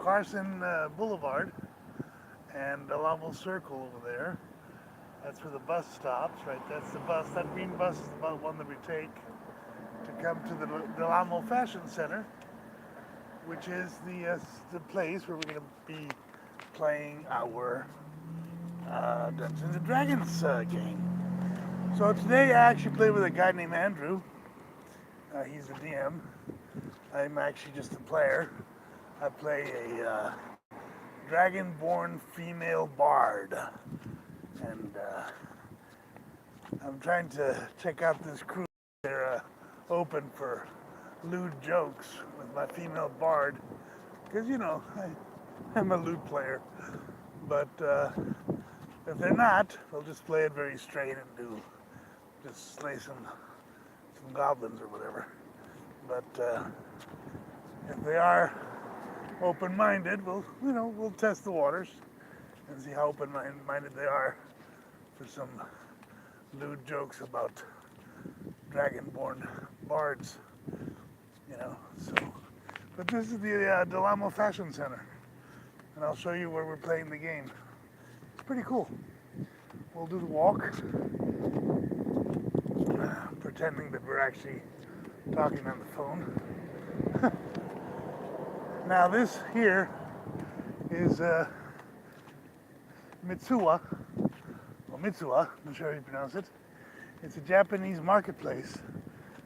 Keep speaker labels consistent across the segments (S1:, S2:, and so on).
S1: Carson Boulevard and Alamo Circle over there. That's where the bus stops, right? That's the bus. That green bus is the one that we take to come to the Del Amo Fashion Center, which is the place where we're going to be playing our Dungeons and Dragons game. So today I actually played with a guy named Andrew. He's the DM. I'm actually just a player. I play a dragonborn female bard. And I'm trying to check out this crew. They're open for lewd jokes with my female bard. Because, I'm a lewd player. But if they're not, they'll just play it very straight and just slay some goblins or whatever. But if they are open-minded, we'll test the waters and see how open-minded they are for some lewd jokes about dragonborn bards, So, but this is the Del Amo Fashion Center, and I'll show you where we're playing the game. It's pretty cool. We'll do the walk, pretending that we're actually talking on the phone. Now this here is Mitsuwa, or Mitsuwa, I'm not sure how you pronounce it. It's a Japanese marketplace.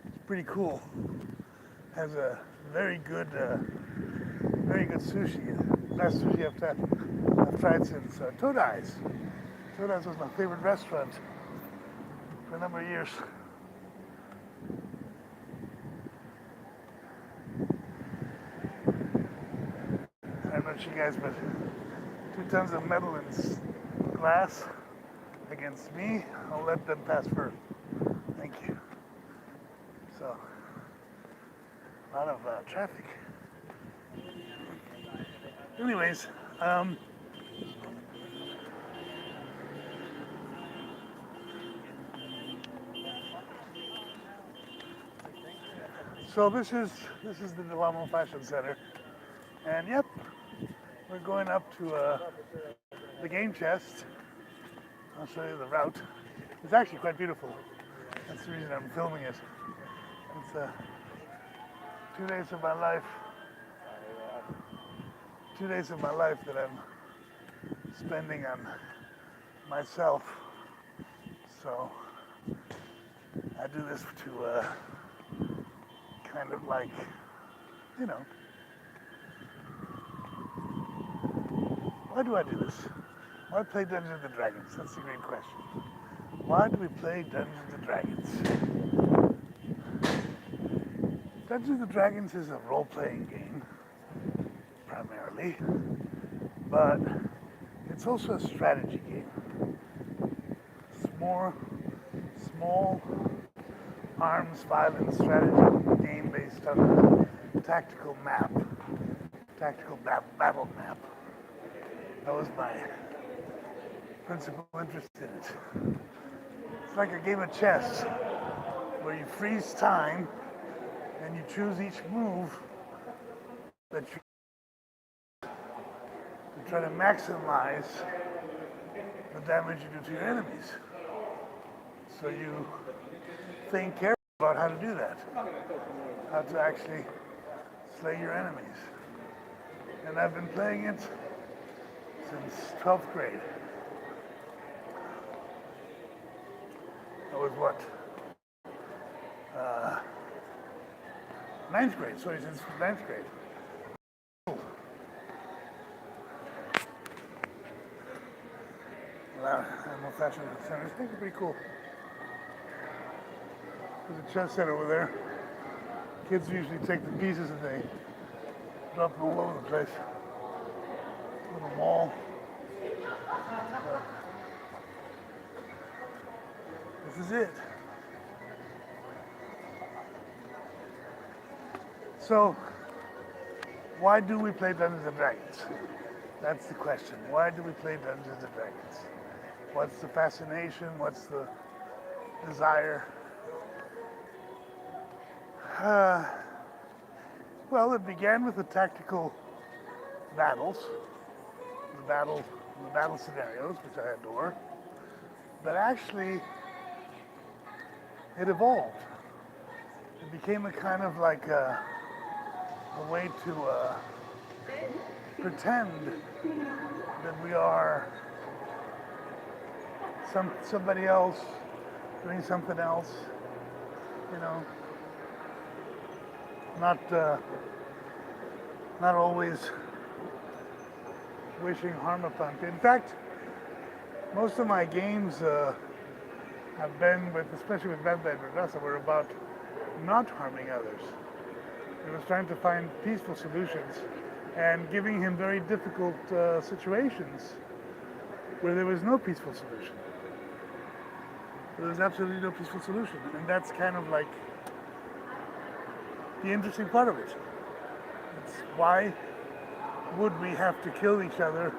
S1: It's pretty cool. Has a very good sushi. Best sushi I've tried since Todai's. Todai's was my favorite restaurant for a number of years. I don't know about you guys, but 2 tons of metal and glass against me, I'll let them pass first. Thank you. So, a lot of traffic. Anyways, so this is the Del Amo Fashion Center, and yep, we're going up to the game chest. I'll show you the route. It's actually quite beautiful. That's the reason I'm filming it. It's 2 days of my life. 2 days of my life that I'm spending on myself. So I do this to kind of like, why do I do this? Why play Dungeons and Dragons? That's a great question. Why do we play Dungeons and Dragons? Dungeons and Dragons is a role-playing game, primarily, but it's also a strategy game. It's more small arms violence strategy game based on a tactical battle map. That was my principal interest in it. It's like a game of chess where you freeze time and you choose each move that you try to maximize the damage you do to your enemies. So you think carefully about how to do that, how to actually slay your enemies. And I've been playing it since 12th grade. That was what? 9th grade, sorry, since 9th grade. Animal Fashion Center. I think it's pretty cool. There's a chess set over there. Kids usually take the pieces and they drop them all over the place. Little mall. This is it. So, why do we play Dungeons and Dragons? That's the question. Why do we play Dungeons and Dragons? What's the fascination? What's the desire? Well, it began with a tactical battles, the battle, the battle scenarios, which I adore. But actually, it evolved. It became a kind of like a way to pretend that we are somebody else doing something else, you know, not not always wishing harm upon people. In fact, most of my games have been with, especially with Bad Bad Radassa, were about not harming others. It was trying to find peaceful solutions and giving him very difficult situations where there was no peaceful solution. There was absolutely no peaceful solution. And that's kind of like the interesting part of it. It's why would we have to kill each other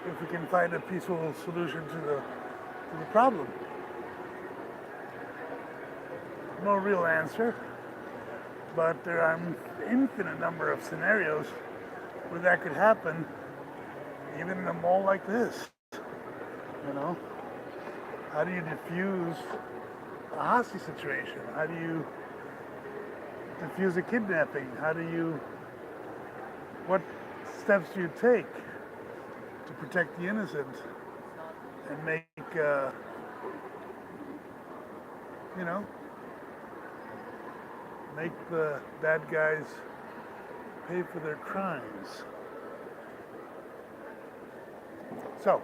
S1: if we can find a peaceful solution to the problem? No real answer, but there are an infinite number of scenarios where that could happen, even in a mall like this. You know, how do you diffuse a hostage situation? How do you diffuse a kidnapping? What steps do you take to protect the innocent and make, make the bad guys pay for their crimes? So,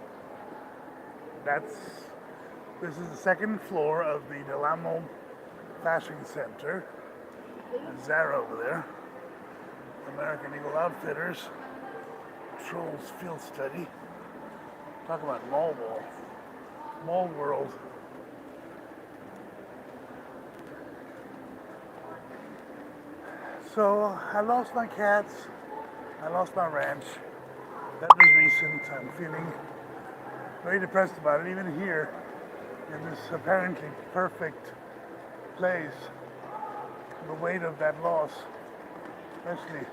S1: this is the second floor of the Del Amo Fashion Center. There's Zara over there. American Eagle Outfitters. Trolls Field Study. Talk about mall world. So I lost my cats. I lost my ranch. That was recent. I'm feeling very depressed about it. Even here, in this apparently perfect place, the weight of that loss, especially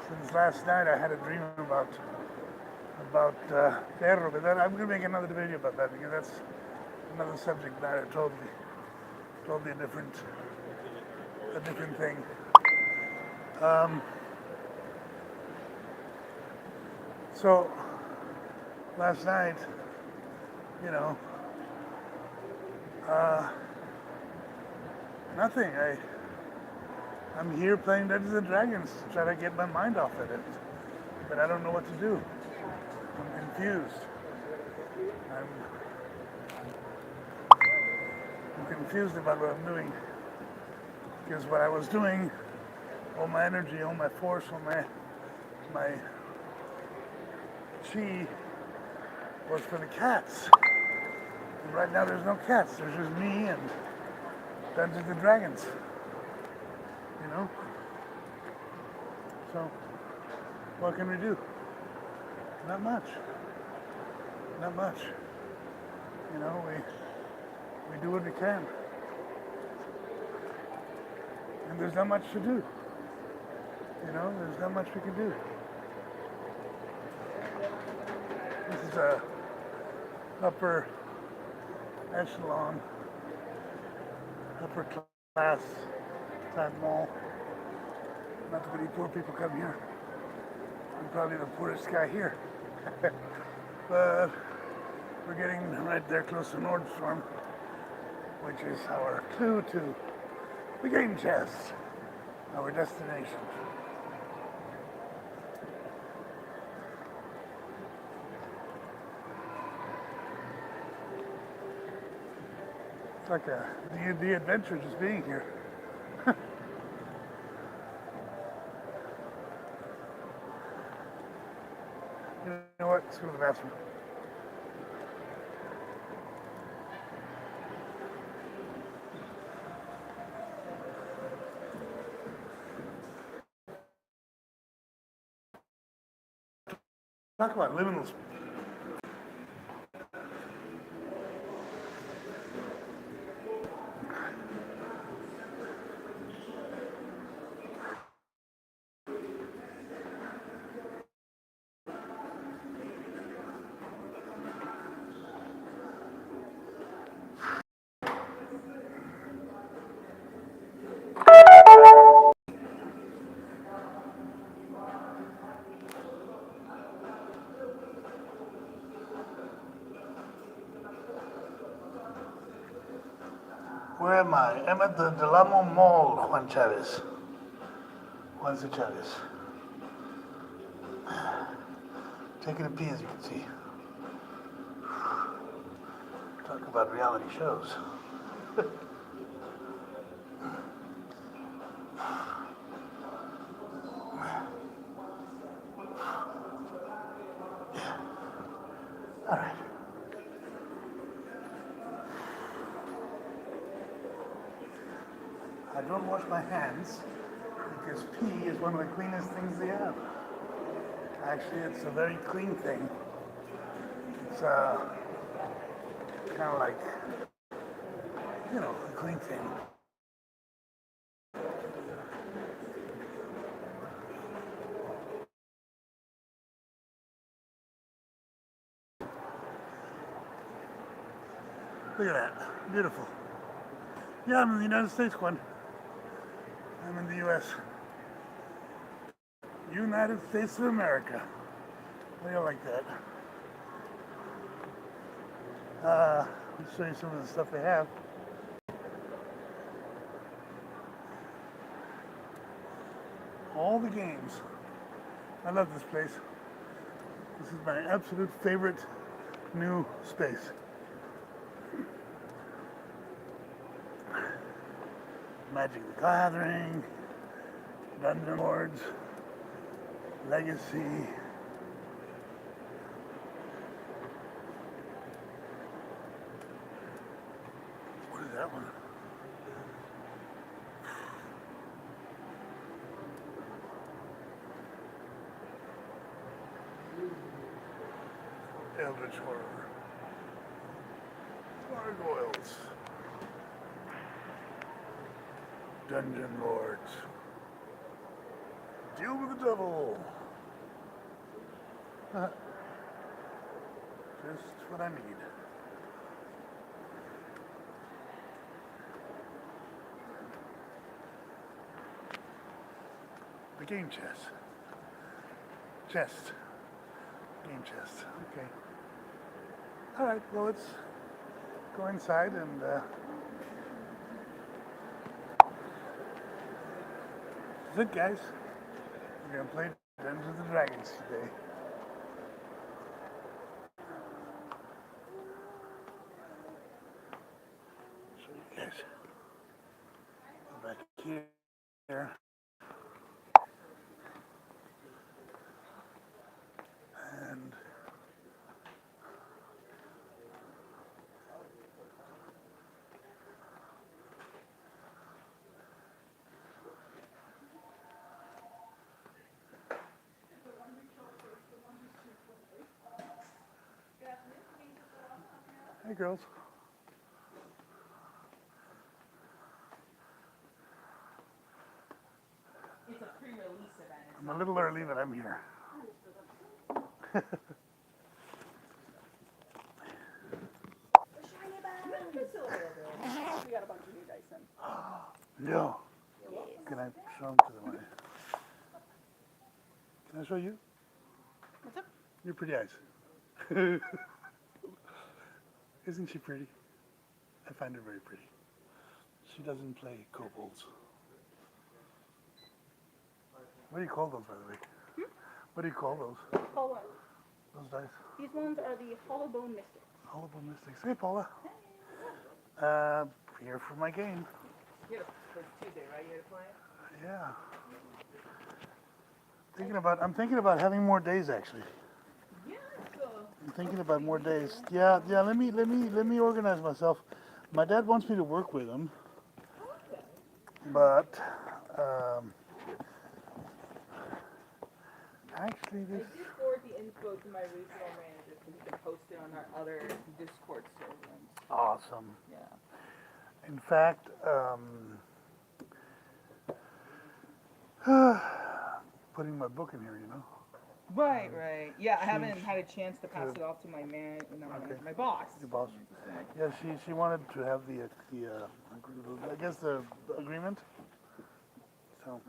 S1: since last night I had a dream about Perro, but then I'm going to make another video about that because that's another subject matter, totally a different thing. So last night, nothing. I'm here playing Dungeons and Dragons to try to get my mind off of it, but I don't know what to do. I'm confused. I'm confused about what I'm doing, because what I was doing, all my energy, all my force, all my chi was for the cats. And right now there's no cats. There's just me and Dungeons and Dragons. So what can we do? Not much. We do what we can. And there's not much to do. There's not much we can do. This is a upper echelon, upper class type mall. Not too many poor people come here. I'm probably the poorest guy here. But we're getting right there close to Nordstrom, which is our clue to the game chest, our destination. It's like the adventure just being here. You know what? Let's go to the bathroom. Talk about liminal Where am I? I'm at the Del Amo Mall, Juan Chavez. Juan Chavez. Taking a pee, as you can see. Talk about reality shows. All right. I don't wash my hands because pee is one of the cleanest things they have. Actually, it's a very clean thing. It's kind of like, a clean thing. Look at that. Beautiful. Yeah, I'm in the United States, Juan. I'm in the U.S. United States of America. How do you like that? I'll show you some of the stuff they have. All the games. I love this place. This is my absolute favorite new space. Magic the Gathering, Dungeon Lords, Legacy. What is that one? Eldritch Horror. Gargoyles. Dungeon Lords. Deal with the devil. Just what I need. The game chest. Chest. Game chest. Okay. All right. Well, let's go inside and. That's it, guys. We're gonna play Dungeons and Dragons today. Show you guys. Go back here. And hey, girls.
S2: It's a pre-release event.
S1: I'm a little early, but I'm here.
S2: We got a bunch of new dice in.
S1: No.
S2: Yes.
S1: Can I show them to the way? Can I show you?
S2: What's up?
S1: Your pretty eyes. Isn't she pretty? I find her very pretty. She doesn't play kobolds. What do you call those, by the way? What do you call those?
S2: Paula.
S1: Those dice?
S2: These ones are the Hollow Bone Mystics.
S1: Hollow Bone Mystics. Hey, Paula. Here for my game.
S2: You had a Tuesday, right? You had to play it?
S1: Yeah. I'm thinking about having more days, actually.
S2: Yeah, so.
S1: I'm thinking about more days. Yeah. Let me organize myself. My dad wants me to work with him,
S2: Okay.
S1: but actually,
S2: I
S1: this.
S2: did forward the info to my regional manager so he can post it on our other Discord servers.
S1: Awesome.
S2: Yeah.
S1: In fact, putting my book in here,
S2: Right. Yeah, I haven't had a chance to pass it off to my my boss.
S1: Your boss. Yeah, she wanted to have the I guess the agreement. So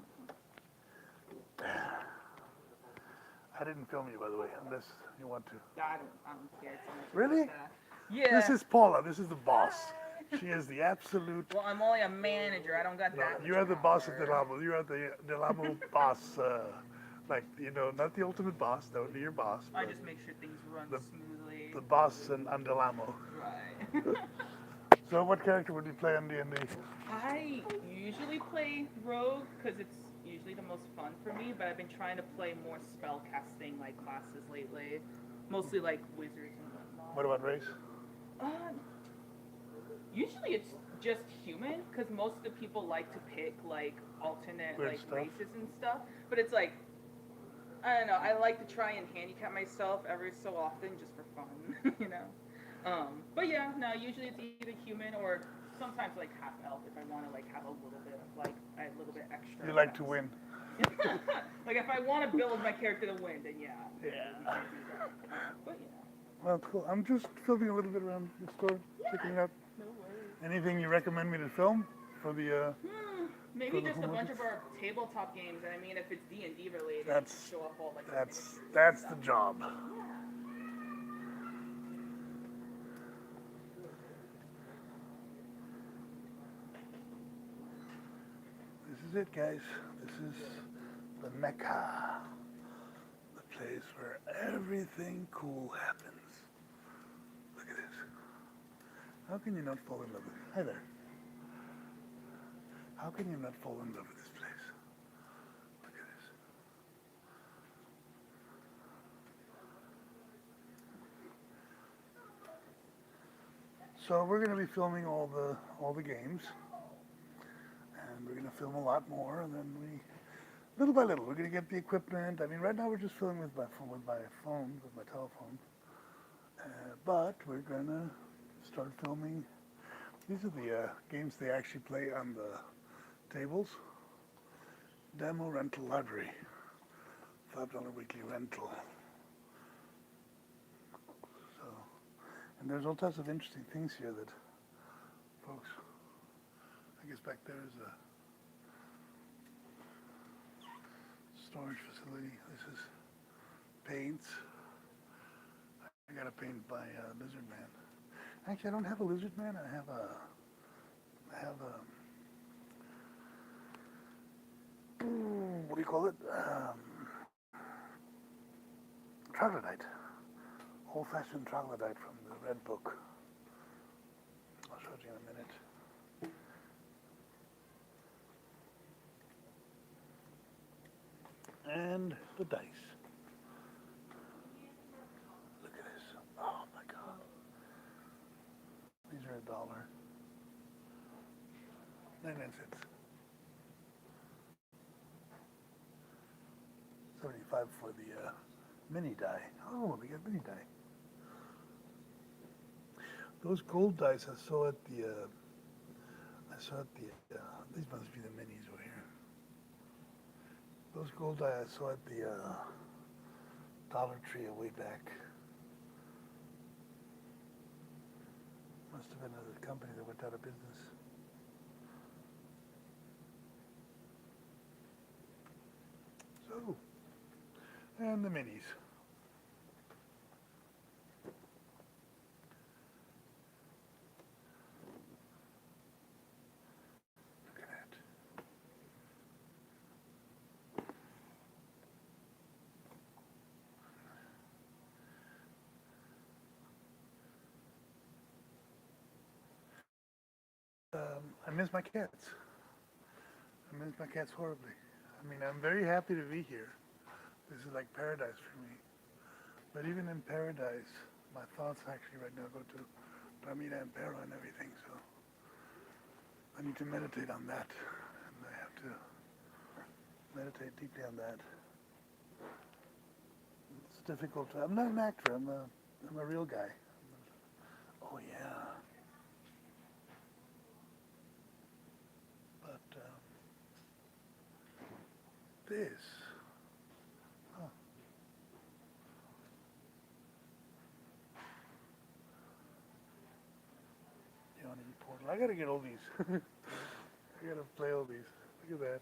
S1: I didn't film you, by the way, unless you want to.
S2: I'm scared so much.
S1: Really?
S2: Yeah.
S1: This is Paula. This is the boss. She is the absolute.
S2: Well, I'm only a manager. I don't got
S1: No,
S2: that much
S1: you are the boss of
S2: power.
S1: Delamo. You are the Delamo boss. Like, not the ultimate boss. That would be your boss,
S2: I
S1: but
S2: just make sure things run
S1: the
S2: smoothly.
S1: the boss and Delamo.
S2: Right.
S1: So, what character would you play on D&D?
S2: I usually play rogue because it's usually the most fun for me, but I've been trying to play more spell casting like classes lately, mostly like wizards and
S1: What
S2: whatnot.
S1: about race?
S2: Uh, Usually it's just human because most of the people like to pick like alternate
S1: Weird
S2: like
S1: stuff.
S2: races and stuff, but it's like I don't know. I like to try and handicap myself every so often just for fun, you know. But yeah, no. Usually it's either human or sometimes like half elf if I want to like have a little bit of like a little bit extra.
S1: You like to
S2: effects.
S1: win.
S2: Like if I want to build my character to win, then yeah, we
S1: Yeah.
S2: can do that. But you know,
S1: Well, cool. I'm just filming a little bit around the store, checking it out.
S2: no worries.
S1: Anything you recommend me to film for the?
S2: Maybe
S1: For the
S2: just a
S1: home
S2: bunch
S1: office?
S2: of our tabletop games, and I mean, if it's D&D related,
S1: That's
S2: show off all like the
S1: that's
S2: miniatures and
S1: that's the
S2: stuff.
S1: job.
S2: Yeah.
S1: This is it, guys. This is the Mecca, the place where everything cool happens. Look at this. How can you not fall in love with it? Hi there. How can you not fall in love with this place? Look at this. So we're going to be filming all the games, and we're going to film a lot more. And then little by little, we're going to get the equipment. I mean, right now we're just filming with my telephone. But we're going to start filming. These are the games they actually play on the tables. Demo rental library, $5 weekly rental. So, and there's all types of interesting things here that folks. I guess back there is a storage facility. This is paints. I got a paint by Lizard Man. Actually, I don't have a Lizard Man. I have what do you call it? Troglodyte. Old-fashioned troglodyte from the Red Book. I'll show it to you in a minute. And the dice. Look at this. Oh my God. These are $1. 99 cents. 75 for the mini die. Oh, they got mini die. Those gold dice I saw at the these must be the minis over here. Those gold die I saw at the Dollar Tree a way back. Must have been a company that went out of business. So, and the minis. Look at that. I miss my cats. I miss my cats horribly. I mean, I'm very happy to be here. This is like paradise for me. But even in paradise, my thoughts actually right now go to Ramita and Pero and everything. So I need to meditate on that. And I have to meditate deeply on that. It's difficult. I'm not an actor. I'm a real guy. Oh yeah. But this. Huh. Yawning portal. I gotta get all these. I gotta play all these. Look at that.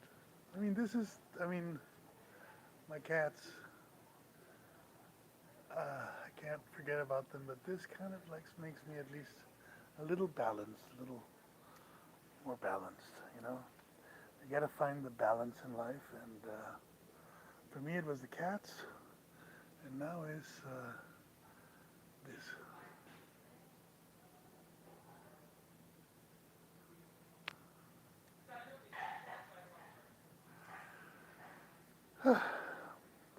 S1: I mean, this is. I mean, my cats. I can't forget about them, but this kind of like makes me at least a little balanced, a little more balanced, you know. You got to find the balance in life, and for me it was the cats, and now it's this.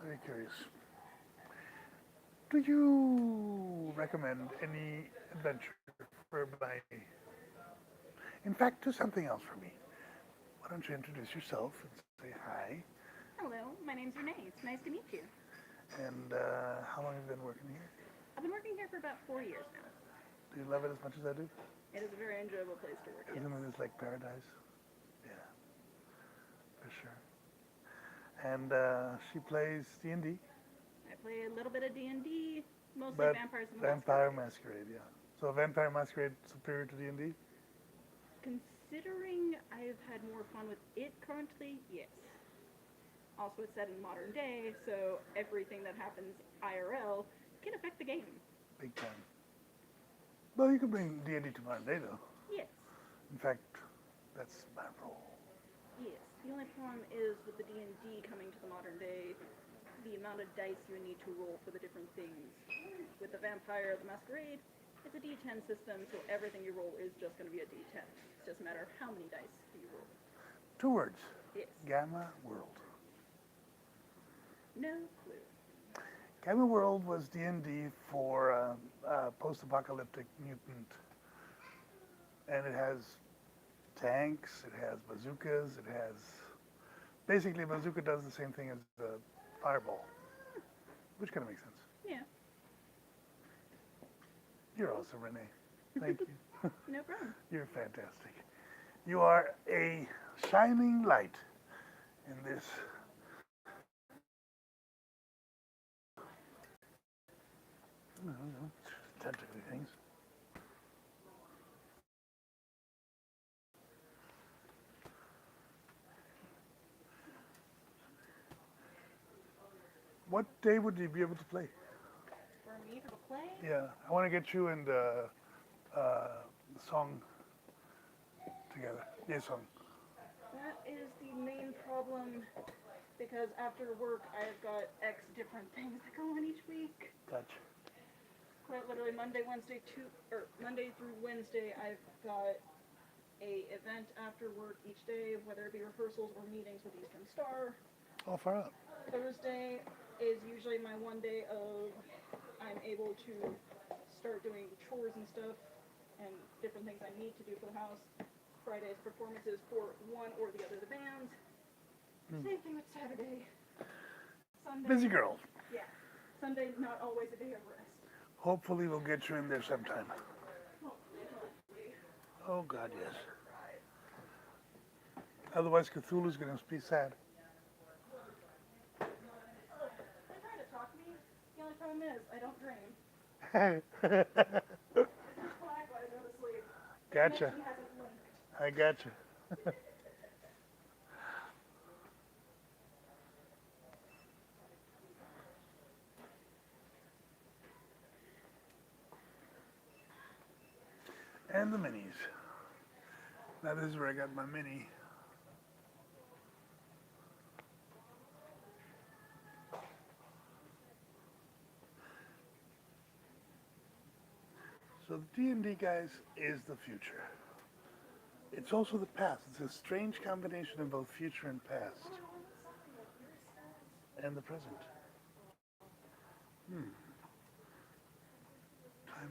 S1: Very curious. Do you recommend any adventure for my? In fact, do something else for me. Why don't you introduce yourself and say hi?
S3: Hello, my name's Renee. It's nice to meet you.
S1: And how long have you been working here?
S3: I've been working here for about 4 years now.
S1: Do you love it as much as I do?
S3: It is a very enjoyable place to work. Yes.
S1: Isn't it like paradise? Yeah, for sure. And she plays D&D,
S3: I play a little bit of D&D, mostly
S1: but
S3: Vampires and the
S1: Vampire
S3: Masquerade.
S1: Masquerade, yeah. So Vampire Masquerade superior to D&D?
S3: Considering I've had more fun with it currently, yes. Also, it's set in modern day, so everything that happens IRL can affect the game.
S1: Big time. Well, you can bring D&D to modern day, though.
S3: Yes,
S1: In fact, that's my role.
S3: yes. The only problem is with the D&D coming to the modern day, the amount of dice you need to roll for the different things. With the Vampire the Masquerade, it's a D10 system, so everything you roll is just going to be a D10. It's just a matter of how many dice do you roll.
S1: 2 words.
S3: Yes.
S1: Gamma World.
S3: No clue.
S1: Gamma World was D&D for post-apocalyptic mutant. And it has tanks, it has bazookas, it has... Basically, a bazooka does the same thing as a fireball. Which kind of makes sense.
S3: Yeah,
S1: You're awesome, Renee. Thank you.
S3: no problem.
S1: You're fantastic. You are a shining light in this. Tentative things. What day would you be able to play?
S3: For me to play,
S1: Yeah, I want to get you and the song together. Yeah, song.
S3: that is the main problem because after work I've got X different things that go on each week.
S1: Gotcha.
S3: Quite literally Monday through Wednesday I've got a event after work each day, whether it be rehearsals or meetings with Eastern Star.
S1: All far out.
S3: Thursday is usually my one day of I'm able to start doing chores and stuff and different things I need to do for the house. Friday's performances for one or the other of the bands. Same thing with Saturday. Sunday.
S1: Busy girl.
S3: Yeah. Sunday, not always a day of rest.
S1: Hopefully we'll get you in there sometime.
S3: Hopefully.
S1: Oh God, yes. Otherwise Cthulhu's gonna be sad.
S3: They try to talk me. The only problem is I don't dream. It's black when I go to sleep. The
S1: Gotcha.
S3: connection hasn't linked.
S1: I gotcha. And the minis. Now this is where I got my mini. So the D&D, guys, is the future. It's also the past. It's a strange combination of both future and past. And the present. Time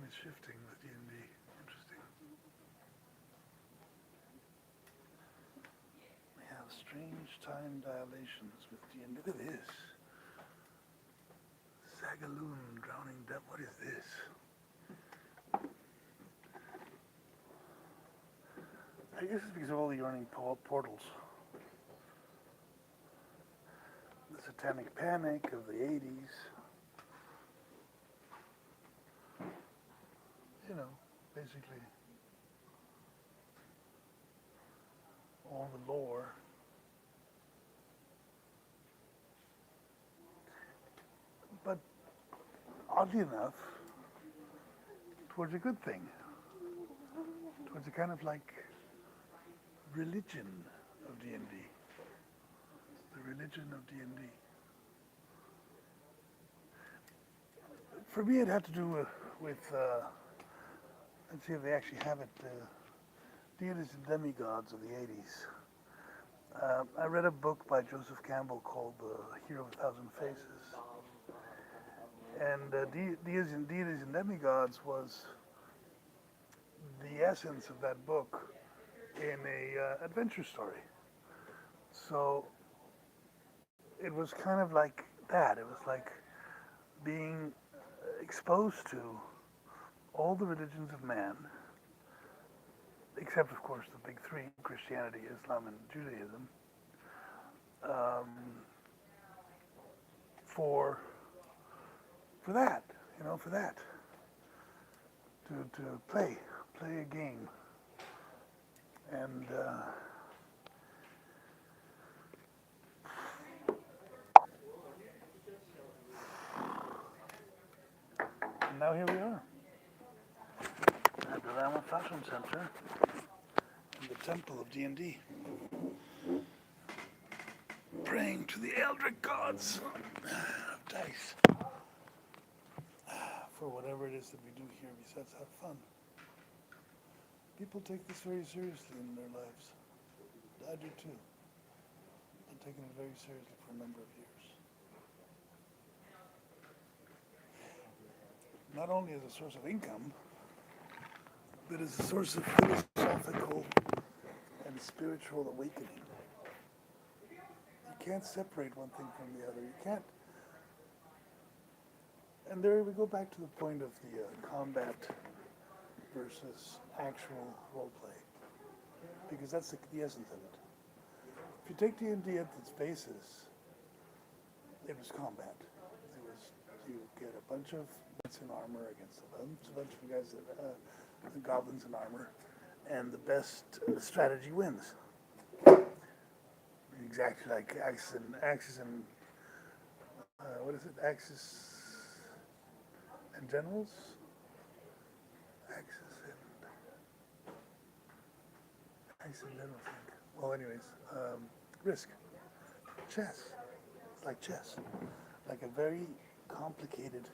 S1: is shifting with D&D. Interesting. We have strange time dilations with D&D. Look at this. Sagaloon, drowning death. What is this? I guess it's because of all the yawning portals. The satanic panic of the 80s. You know, basically all the lore. But oddly enough, towards a good thing. it's a kind of like religion of D&D. The religion of D&D. For me, it had to do with let's see if they actually have it, deities and demigods of the 80s. I read a book by Joseph Campbell called The Hero of a Thousand Faces. And deities and demigods was the essence of that book in a adventure story. So it was kind of like that. It was like being exposed to all the religions of man, except of course the big three, Christianity, Islam, and Judaism, um, for that, for that, to play a game, and now here we are at the Rama Fashion Center in the temple of D&D, praying to the eldritch gods of dice for whatever it is that we do here besides have fun. People take this very seriously in their lives. I do too. I've taken it very seriously for a number of years. Not only as a source of income, but as a source of philosophical and spiritual awakening. You can't separate one thing from the other. You can't. And there we go back to the point of the combat versus actual role play, because that's the essence of it. If you take D&D at its basis, it was combat. It was, you get a bunch of knights in armor against a bunch of guys the goblins in armor, and the best strategy wins. Exactly like Axis and what is it? Axis and Generals? Axis and Generals, I think. Well, anyways, Risk. Chess. It's like chess. Like a very complicated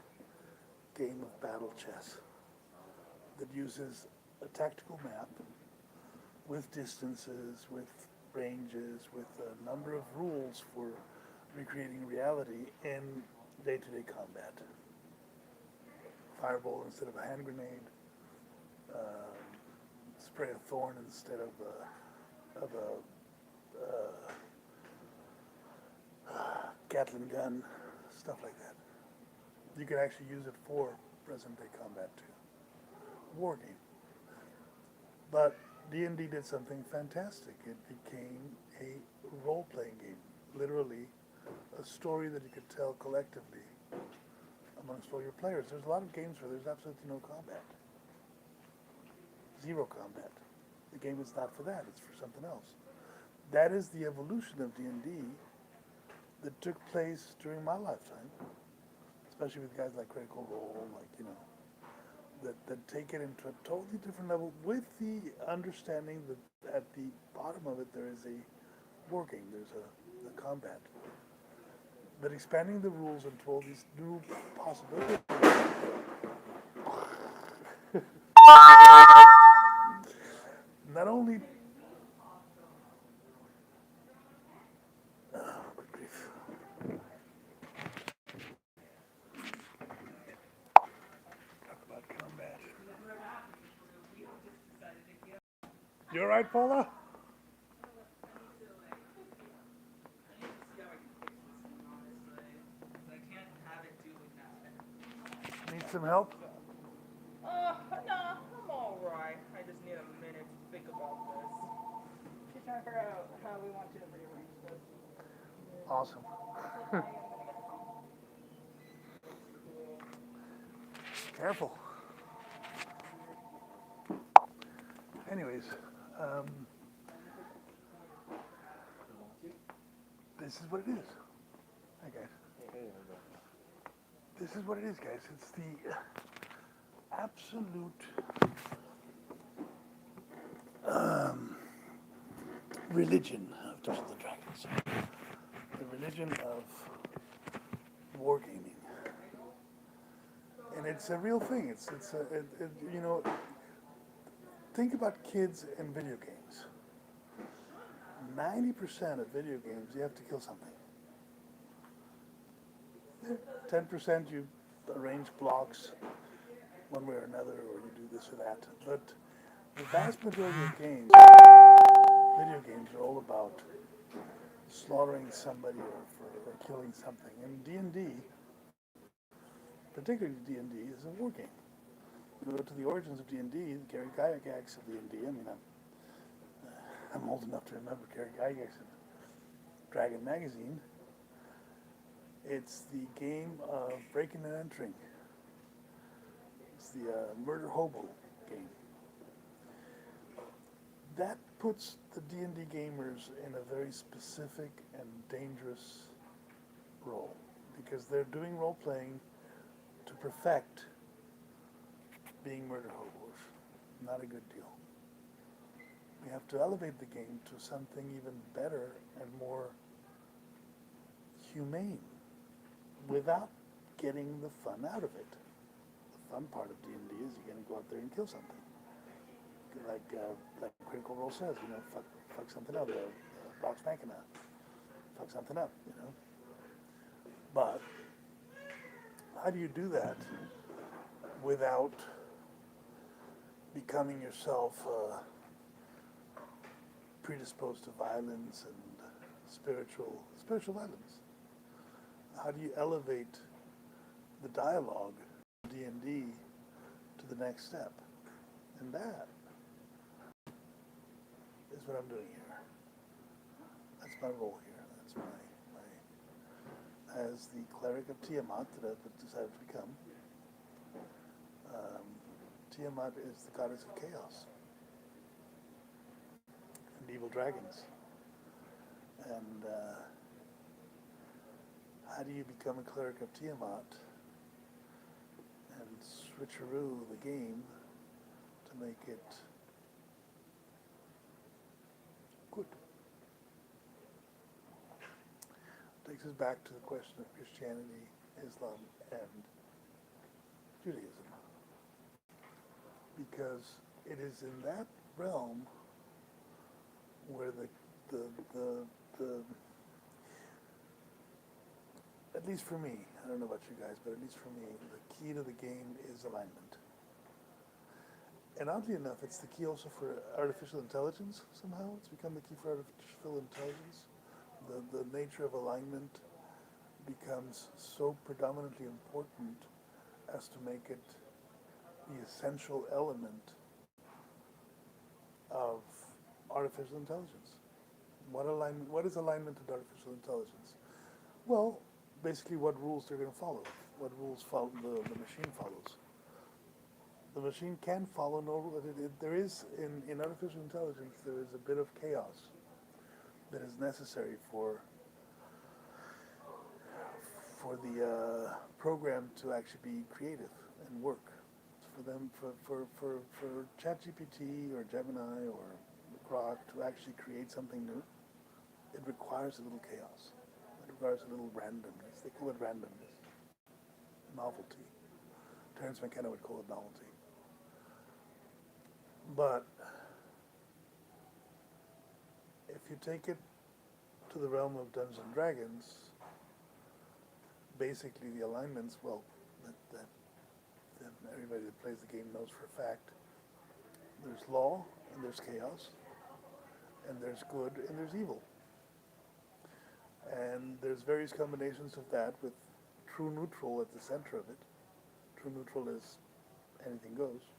S1: game of battle chess that uses a tactical map with distances, with ranges, with a number of rules for recreating reality in day-to-day combat. Fireball instead of a hand grenade, spray a thorn instead of a Gatling gun, stuff like that. You can actually use it for present-day combat too. War game. But D&D did something fantastic. It became a role-playing game. Literally, a story that you could tell collectively amongst all your players. There's a lot of games where there's absolutely no combat. Zero combat. The game is not for that, it's for something else. That is the evolution of D&D that took place during my lifetime, especially with guys like Critical Role, that take it into a totally different level with the understanding that at the bottom of it there is a war game, there's a combat. But expanding the rules into all these new possibilities. Not only good grief. Talk about combat. You alright, Paula? Need some help?
S2: No, I'm alright. I just need a minute to think about this.
S3: Just trying to figure out how we want to rearrange this.
S1: Awesome. Careful. Anyways, this is what it is. Hi guys. This is what it is, guys. It's the absolute religion of Dungeons and Dragons, the religion of wargaming, and it's a real thing. You know, think about kids and video games. 90% of video games, you have to kill something. 10% you arrange blocks one way or another, or you do this or that. But the vast majority of games, video games, are all about slaughtering somebody or killing something. And D&D, particularly D&D, is a war game. You go to the origins of D&D, Gary Gygax of D&D. I mean, I'm old enough to remember Gary Gygax in Dragon Magazine. It's the game of breaking and entering. It's the murder hobo game. That puts the D&D gamers in a very specific and dangerous role, because they're doing role-playing to perfect being murder hobos. Not a good deal. We have to elevate the game to something even better and more humane, without getting the fun out of it. The fun part of D&D is you're going to go out there and kill something. Like Critical Role says, you know, fuck something up. Vox Machina. Fuck something up, you know. But how do you do that without becoming yourself predisposed to violence and spiritual violence? How do you elevate the dialogue of D&D to the next step? And that is what I'm doing here. That's my role here. That's my as the cleric of Tiamat that I've decided to become. Tiamat is the goddess of chaos and evil dragons. And how do you become a cleric of Tiamat and switcheroo the game to make it good? Takes us back to the question of Christianity, Islam, and Judaism. Because it is in that realm where the at least for me, I don't know about you guys, but at least for me, the key to the game is alignment. And oddly enough, it's the key also for artificial intelligence somehow. It's become the key for artificial intelligence. The nature of alignment becomes so predominantly important as to make it the essential element of artificial intelligence. What is alignment in artificial intelligence? Well, basically what rules they're going to follow, what rules the machine follows. The machine can follow no rules. There is, in artificial intelligence, there is a bit of chaos that is necessary for the program to actually be creative and work. For ChatGPT or Gemini or Grok to actually create something new, it requires a little chaos. It requires a little randomness. They call it randomness. Novelty. Terence McKenna would call it novelty. But if you take it to the realm of Dungeons and Dragons, basically the alignments, well, that everybody that plays the game knows for a fact, there's law and there's chaos, and there's good and there's evil. And there's various combinations of that with true neutral at the center of it. True neutral is anything goes.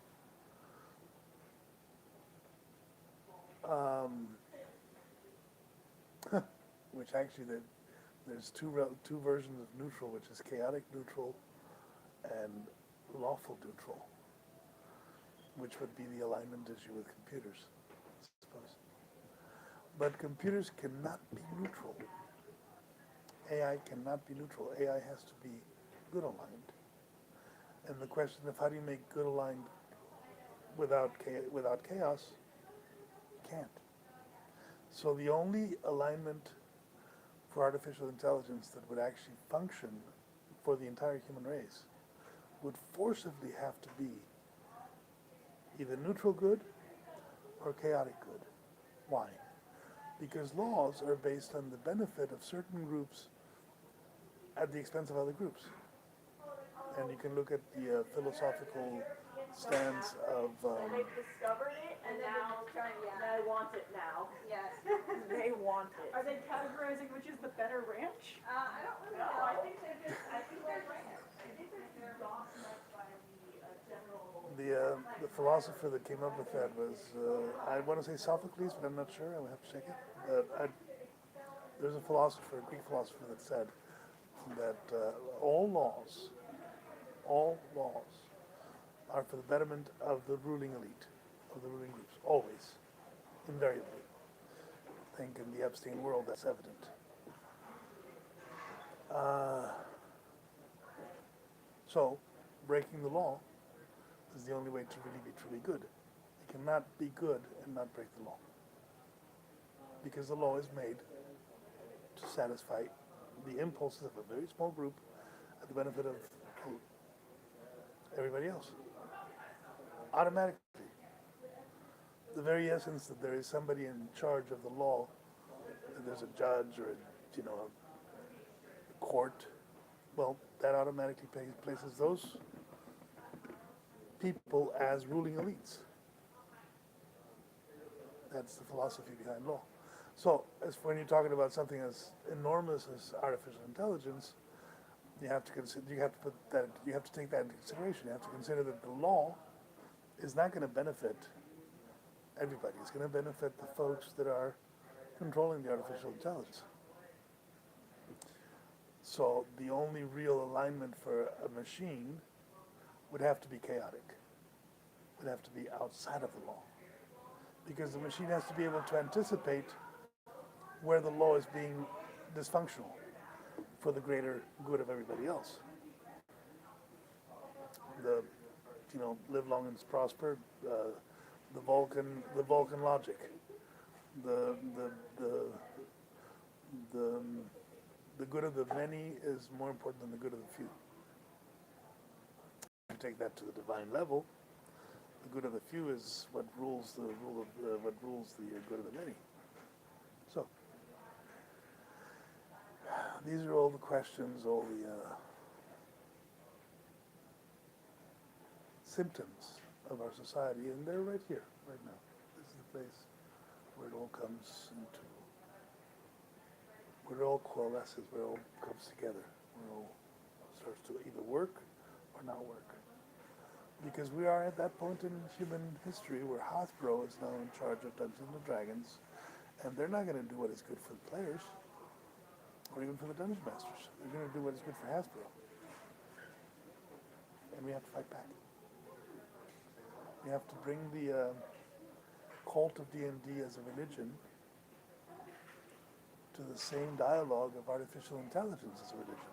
S1: Which actually there's two versions of neutral, which is chaotic neutral and lawful neutral, which would be the alignment issue with computers, I suppose. But computers cannot be neutral. AI cannot be neutral. AI has to be good aligned. And the question of how do you make good aligned without chaos, you can't. So the only alignment for artificial intelligence that would actually function for the entire human race would forcibly have to be either neutral good or chaotic good. Why? Because laws are based on the benefit of certain groups at the expense of other groups. And you can look at the philosophical stance of
S4: They've discovered it, and now they want it now.
S3: Yes.
S4: They want it.
S3: Are they categorizing which is the better ranch?
S4: I don't really know. I think they're just gobsmacked by the general.
S1: the philosopher that came up with that was I want to say Sophocles, but I'm not sure. I would have to check it. There's a philosopher, a Greek philosopher, that said that all laws are for the betterment of the ruling elite, of the ruling groups, always, invariably. I think in the Epstein world that's evident. So, breaking the law is the only way to really be truly good. You cannot be good and not break the law. Because the law is made to satisfy the impulses of a very small group at the benefit of everybody else. Automatically. The very essence that there is somebody in charge of the law, that there's a judge or a court, well, that automatically places those people as ruling elites. That's the philosophy behind law. So, as when you're talking about something as enormous as artificial intelligence, you have to consider, you have to take that into consideration. You have to consider that the law is not going to benefit everybody. It's going to benefit the folks that are controlling the artificial intelligence. So the only real alignment for a machine would have to be chaotic. Would have to be outside of the law. Because the machine has to be able to anticipate where the law is being dysfunctional for the greater good of everybody else. Live long and prosper, the Vulcan logic, the good of the many is more important than the good of the few. If you take that to the divine level, the good of the few is what rules the good of the many. So these are all the questions, all the symptoms of our society, and they're right here, right now. This is the place where it all comes into, where it all coalesces, where it all comes together, where it all starts to either work or not work. Because we are at that point in human history where Hasbro is now in charge of Dungeons and Dragons, and they're not going to do what is good for the players, or even for the Dungeon Masters. They're going to do what is good for Hasbro. And we have to fight back. We have to bring the cult of D&D as a religion to the same dialogue of artificial intelligence as a religion.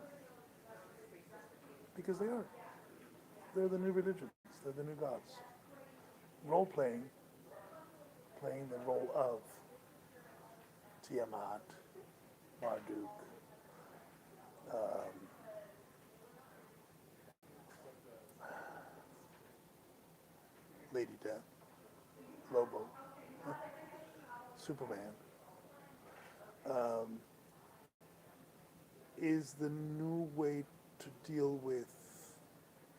S1: Because they are. They're the new religions. They're the new gods. Role-playing, playing the role of Tiamat, Marduk, Lady Death, Lobo, Superman, is the new way to deal with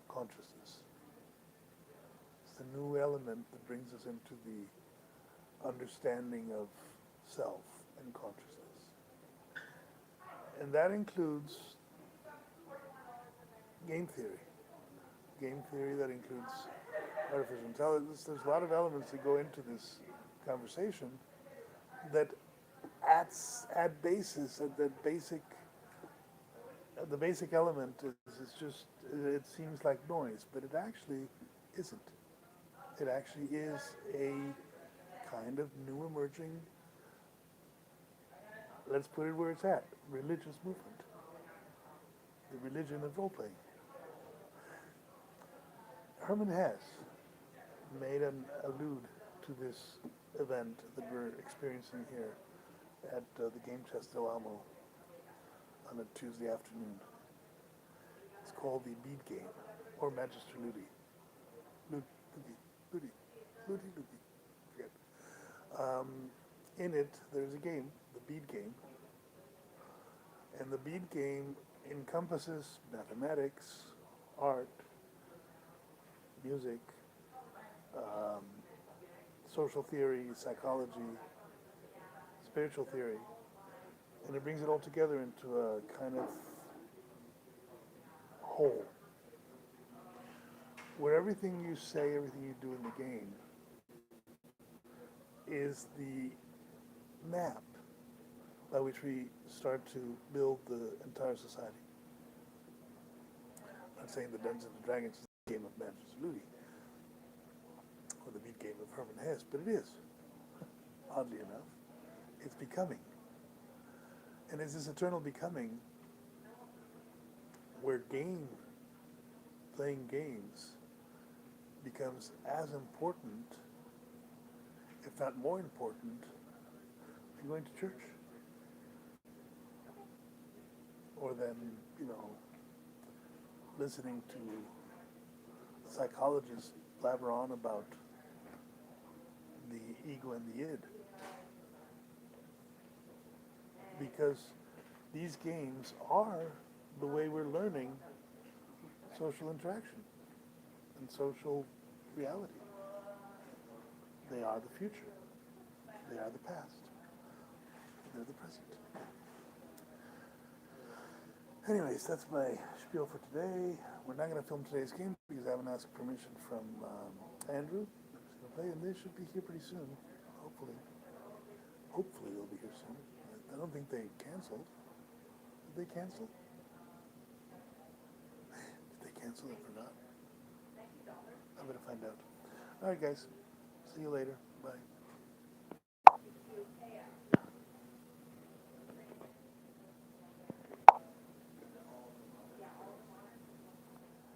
S1: consciousness. It's the new element that brings us into the understanding of self and consciousness. And that includes game theory. Game theory that includes artificial intelligence. There's a lot of elements that go into this conversation that at basis, at the basic element is just, it seems like noise, but it actually isn't. It actually is a kind of new emerging, let's put it where it's at, religious movement. The religion of role-playing. Herman Hesse made an allude to this event that we're experiencing here at the Game Chest Del Amo on a Tuesday afternoon. It's called the Bead Game, or Manchester Ludi. Ludi. Forget. In it, there's a game, the Bead Game, and the Bead Game encompasses mathematics, art, music, social theory, psychology, spiritual theory, and it brings it all together into a kind of whole, where everything you say, everything you do in the game is the map by which we start to build the entire society. I'm not saying the Dungeons and Dragons is the game of Manchester Ludi, or the beat game of Herman Hesse, but it is. Oddly enough, it's becoming. And it's this eternal becoming where playing games becomes as important, if not more important, than going to church. Or than, listening to psychologists blabber on about the ego and the id. Because these games are the way we're learning social interaction and social reality. They are the future. They are the past. They're the present. Anyways, that's my spiel for today. We're not going to film today's game because I haven't asked permission from Andrew. I'm just going to play, and they should be here pretty soon, hopefully. Hopefully they'll be here soon. I don't think they canceled. Did they cancel? Did they cancel? I forgot. I better find out. All right, guys. See you later. Bye.